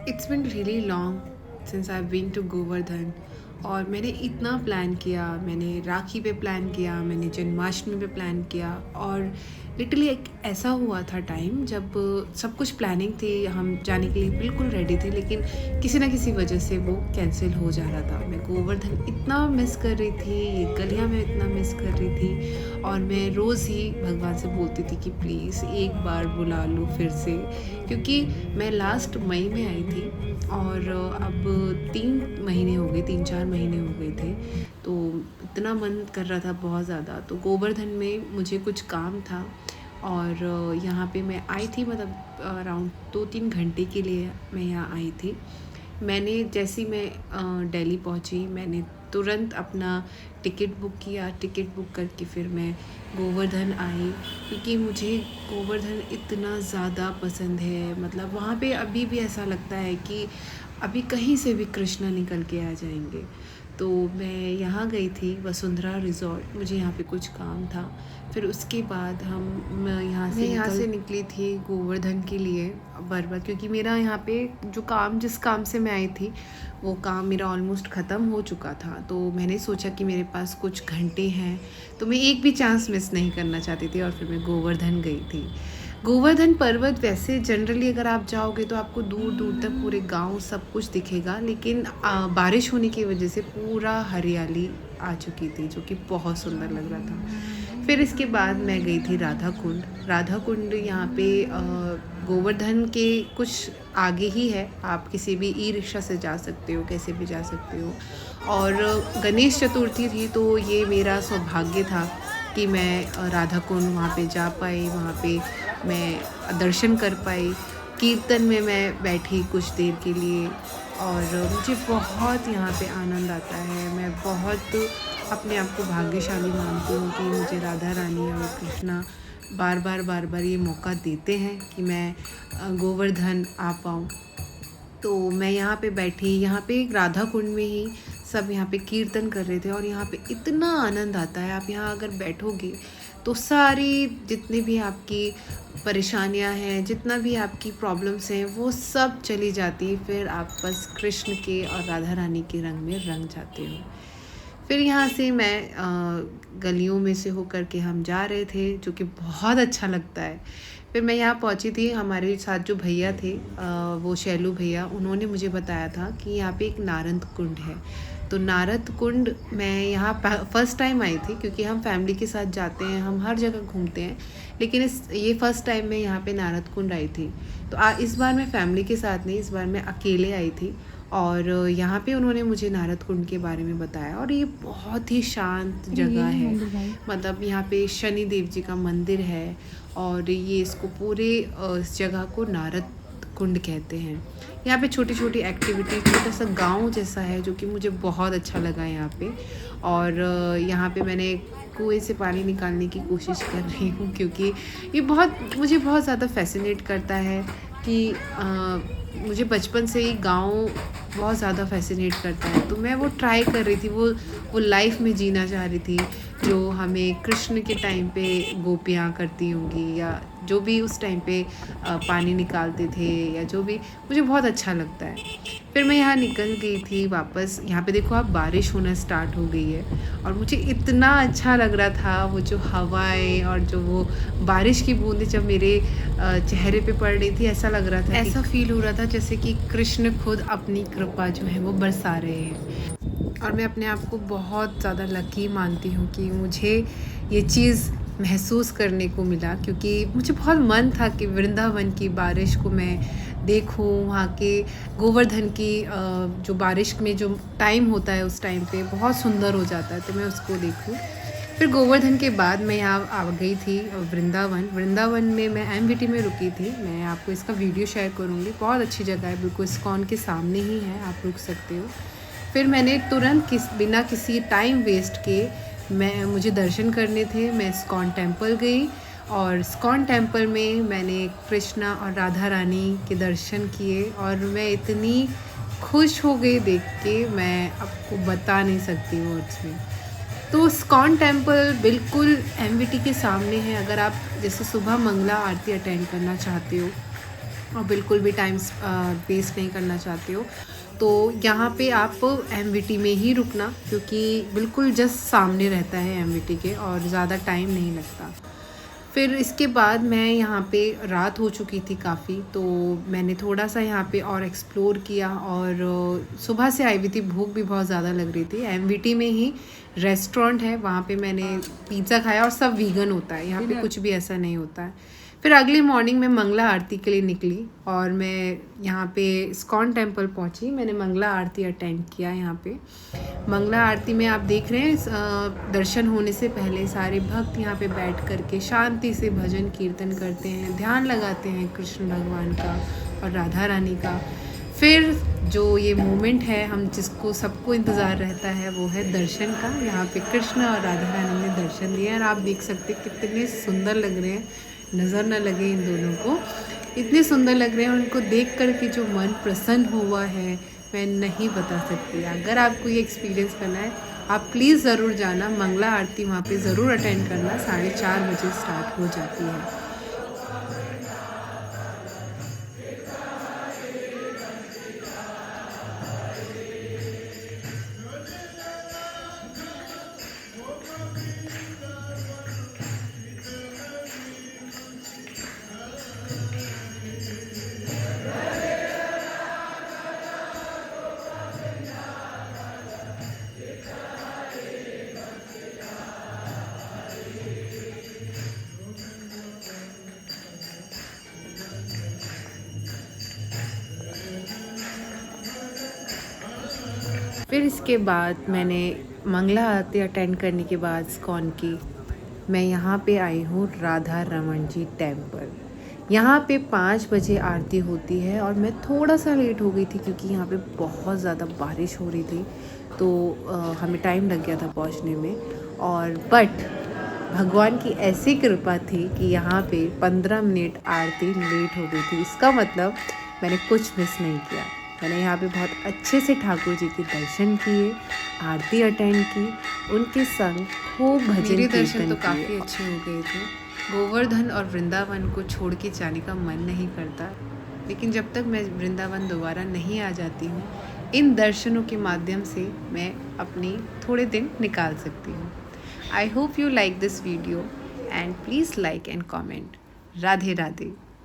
It's been really long since I've been to Govardhan और मैंने इतना प्लान किया। मैंने राखी पे प्लान किया, मैंने जन्माष्टमी पे प्लान किया और लिटरली एक ऐसा हुआ था टाइम जब सब कुछ प्लानिंग थी, हम जाने के लिए बिल्कुल रेडी थे, लेकिन किसी ना किसी वजह से वो कैंसिल हो जा रहा था। मैं गोवर्धन इतना मिस कर रही थी, ये गलियाँ मैं इतना मिस कर रही थी और मैं रोज़ ही भगवान से बोलती थी कि प्लीज़ एक बार बुला लो फिर से, क्योंकि मैं लास्ट मई में आई थी और अब 3 महीने हो गए, 3-4 महीने हो गए थे। तो इतना मन कर रहा था बहुत ज़्यादा। तो गोवर्धन में मुझे कुछ काम था और यहाँ पे मैं आई थी, मतलब अराउंड 2-3 घंटे के लिए मैं यहाँ आई थी। मैंने जैसे ही मैं दिल्ली पहुँची, मैंने तुरंत अपना टिकट बुक किया। टिकट बुक करके फिर मैं गोवर्धन आई, क्योंकि मुझे गोवर्धन इतना ज़्यादा पसंद है। मतलब वहाँ पे अभी भी ऐसा लगता है कि अभी कहीं से भी कृष्णा निकल के आ जाएंगे। तो मैं यहाँ गई थी वसुंधरा रिज़ॉर्ट, मुझे यहाँ पे कुछ काम था। फिर उसके बाद मैं यहाँ से निकली थी गोवर्धन के लिए बरबर, क्योंकि मेरा यहाँ पे जिस काम से मैं आई थी वो काम मेरा ऑलमोस्ट ख़त्म हो चुका था। तो मैंने सोचा कि मेरे पास कुछ घंटे हैं, तो मैं एक भी चांस मिस नहीं करना चाहती थी और फिर मैं गोवर्धन गई थी। गोवर्धन पर्वत वैसे जनरली अगर आप जाओगे तो आपको दूर दूर तक पूरे गांव सब कुछ दिखेगा, लेकिन बारिश होने की वजह से पूरा हरियाली आ चुकी थी, जो कि बहुत सुंदर लग रहा था। फिर इसके बाद मैं गई थी राधा कुंड। राधा कुंड यहाँ पे गोवर्धन के कुछ आगे ही है। आप किसी भी ई रिक्शा से जा सकते हो, कैसे भी जा सकते हो। और गणेश चतुर्थी थी, तो ये मेरा सौभाग्य था कि मैं राधा कुंड वहाँ पे जा पाई, वहाँ पे मैं दर्शन कर पाई। कीर्तन में मैं बैठी कुछ देर के लिए और मुझे बहुत यहाँ पे आनंद आता है। मैं बहुत अपने आप को भाग्यशाली मानती हूँ कि मुझे राधा रानी और कृष्णा बार बार ये मौका देते हैं कि मैं गोवर्धन आ पाऊँ। तो मैं यहाँ पे बैठी, यहाँ पे राधा कुंड में ही सब यहाँ पे कीर्तन कर रहे थे और यहाँ पे इतना आनंद आता है। आप यहाँ अगर बैठोगे तो सारी जितनी भी आपकी परेशानियाँ हैं, जितना भी आपकी प्रॉब्लम्स हैं, वो सब चली जाती। फिर आप बस कृष्ण के और राधा रानी के रंग में रंग जाते हो। फिर यहाँ से मैं गलियों में से होकर के हम जा रहे थे, जो कि बहुत अच्छा लगता है। फिर मैं यहाँ पहुँची थी, हमारे साथ जो भैया थे वो शैलू भैया, उन्होंने मुझे बताया था कि यहाँ पे एक नारद कुंड है। तो नारद कुंड मैं यहाँ फ़र्स्ट टाइम आई थी, क्योंकि हम फैमिली के साथ जाते हैं, हम हर जगह घूमते हैं, लेकिन ये फ़र्स्ट टाइम मैं यहाँ पे नारद कुंड आई थी। तो इस बार मैं फैमिली के साथ नहीं, इस बार मैं अकेले आई थी और यहाँ पे उन्होंने मुझे नारद कुंड के बारे में बताया। और ये बहुत ही शांत जगह है, मतलब यहाँ पे शनि देव जी का मंदिर है और ये इसको पूरे इस जगह को नारद कुंड कहते हैं। यहाँ पे छोटी छोटी एक्टिविटी, छोटा सा गांव जैसा है, जो कि मुझे बहुत अच्छा लगा यहाँ पे। और यहाँ पे मैंने कुएं से पानी निकालने की कोशिश कर रही हूँ, क्योंकि ये मुझे बहुत ज़्यादा फैसिनेट करता है कि मुझे बचपन से ही गांव बहुत ज़्यादा फैसिनेट करता है। तो मैं वो ट्राई कर रही थी, वो लाइफ में जीना चाह रही थी जो हमें कृष्ण के टाइम पे गोपियाँ करती होंगी, या जो भी उस टाइम पे पानी निकालते थे, या जो भी, मुझे बहुत अच्छा लगता है। फिर मैं यहाँ निकल गई थी वापस। यहाँ पे देखो आप, बारिश होना स्टार्ट हो गई है और मुझे इतना अच्छा लग रहा था। वो जो हवाएं और जो वो बारिश की बूंदें जब मेरे चेहरे पे पड़ रही थी, ऐसा लग रहा था, ऐसा फील हो रहा था जैसे कि कृष्ण खुद अपनी कृपा जो है वो बरसा रहे हैं। और मैं अपने आप को बहुत ज़्यादा लकी मानती हूँ कि मुझे ये चीज़ महसूस करने को मिला, क्योंकि मुझे बहुत मन था कि वृंदावन की बारिश को मैं देखूं, वहाँ के गोवर्धन की जो बारिश में जो टाइम होता है उस टाइम पे बहुत सुंदर हो जाता है, तो मैं उसको देखूं। फिर गोवर्धन के बाद मैं यहाँ आ गई थी वृंदावन में मैं एमवीटी में रुकी थी। मैं आपको इसका वीडियो शेयर करूँगी, बहुत अच्छी जगह है, बिल्कुल इस्कॉन के सामने ही है, आप रुक सकते हो। फिर मैंने तुरंत बिना किसी टाइम वेस्ट के मुझे दर्शन करने थे, मैं इस्कॉन टेम्पल गई और इस्कॉन टेम्पल में मैंने कृष्णा और राधा रानी के दर्शन किए और मैं इतनी खुश हो गई देख के, मैं आपको बता नहीं सकती वर्ड्स में। तो इस्कॉन टेम्पल बिल्कुल एमवीटी के सामने है। अगर आप जैसे सुबह मंगला आरती अटेंड करना चाहते हो और बिल्कुल भी टाइम वेस्ट नहीं करना चाहते हो तो यहाँ पे आप एमवीटी में ही रुकना, क्योंकि बिल्कुल जस्ट सामने रहता है एमवीटी के और ज़्यादा टाइम नहीं लगता। फिर इसके बाद मैं यहाँ पे रात हो चुकी थी काफ़ी, तो मैंने थोड़ा सा यहाँ पे और एक्सप्लोर किया और सुबह से आई हुई थी, भूख भी बहुत ज़्यादा लग रही थी। एमवीटी में ही रेस्टोरेंट है, वहाँ पे मैंने पिज़्ज़ा खाया और सब वीगन होता है यहाँ पे, कुछ भी ऐसा नहीं होता है। फिर अगली मॉर्निंग मैं मंगला आरती के लिए निकली और मैं यहाँ पे इस्कॉन टेम्पल पहुँची। मैंने मंगला आरती अटेंड किया यहाँ पे। मंगला आरती में आप देख रहे हैं दर्शन होने से पहले सारे भक्त यहाँ पे बैठ करके शांति से भजन कीर्तन करते हैं, ध्यान लगाते हैं कृष्ण भगवान का और राधा रानी का। फिर जो ये मोमेंट है हम जिसको सबको इंतज़ार रहता है वो है दर्शन का। यहाँ पे कृष्ण और राधा रानी ने दर्शन दिया और आप देख सकते हैं कितने सुंदर लग रहे हैं, नज़र न लगे इन दोनों को, इतने सुंदर लग रहे हैं। उनको देख कर के जो मन प्रसन्न हुआ है मैं नहीं बता सकती। अगर आपको ये एक्सपीरियंस करना है आप प्लीज़ ज़रूर जाना, मंगला आरती वहाँ पे ज़रूर अटेंड करना, 4:30 बजे स्टार्ट हो जाती है। फिर इसके बाद मैंने मंगला आरती अटेंड करने के बाद इस्कॉन की मैं यहाँ पे आई हूँ राधा रमन जी टेम्पल। यहाँ पे 5 बजे आरती होती है और मैं थोड़ा सा लेट हो गई थी क्योंकि यहाँ पे बहुत ज़्यादा बारिश हो रही थी, तो हमें टाइम लग गया था पहुँचने में। और बट भगवान की ऐसी कृपा थी कि यहाँ पे 15 मिनट आरती लेट हो गई थी। इसका मतलब मैंने कुछ मिस नहीं किया। मैंने यहाँ पे बहुत अच्छे से ठाकुर जी के दर्शन किए, आरती अटेंड की, उनके संग खूब भजन मेरे कीर्तन दर्शन तो किए। काफ़ी अच्छे हो गए थे। गोवर्धन और वृंदावन को छोड़ के जाने का मन नहीं करता, लेकिन जब तक मैं वृंदावन दोबारा नहीं आ जाती हूँ, इन दर्शनों के माध्यम से मैं अपनी थोड़े दिन निकाल सकती हूँ। I hope you like this video and please like and comment. Radhe Radhe.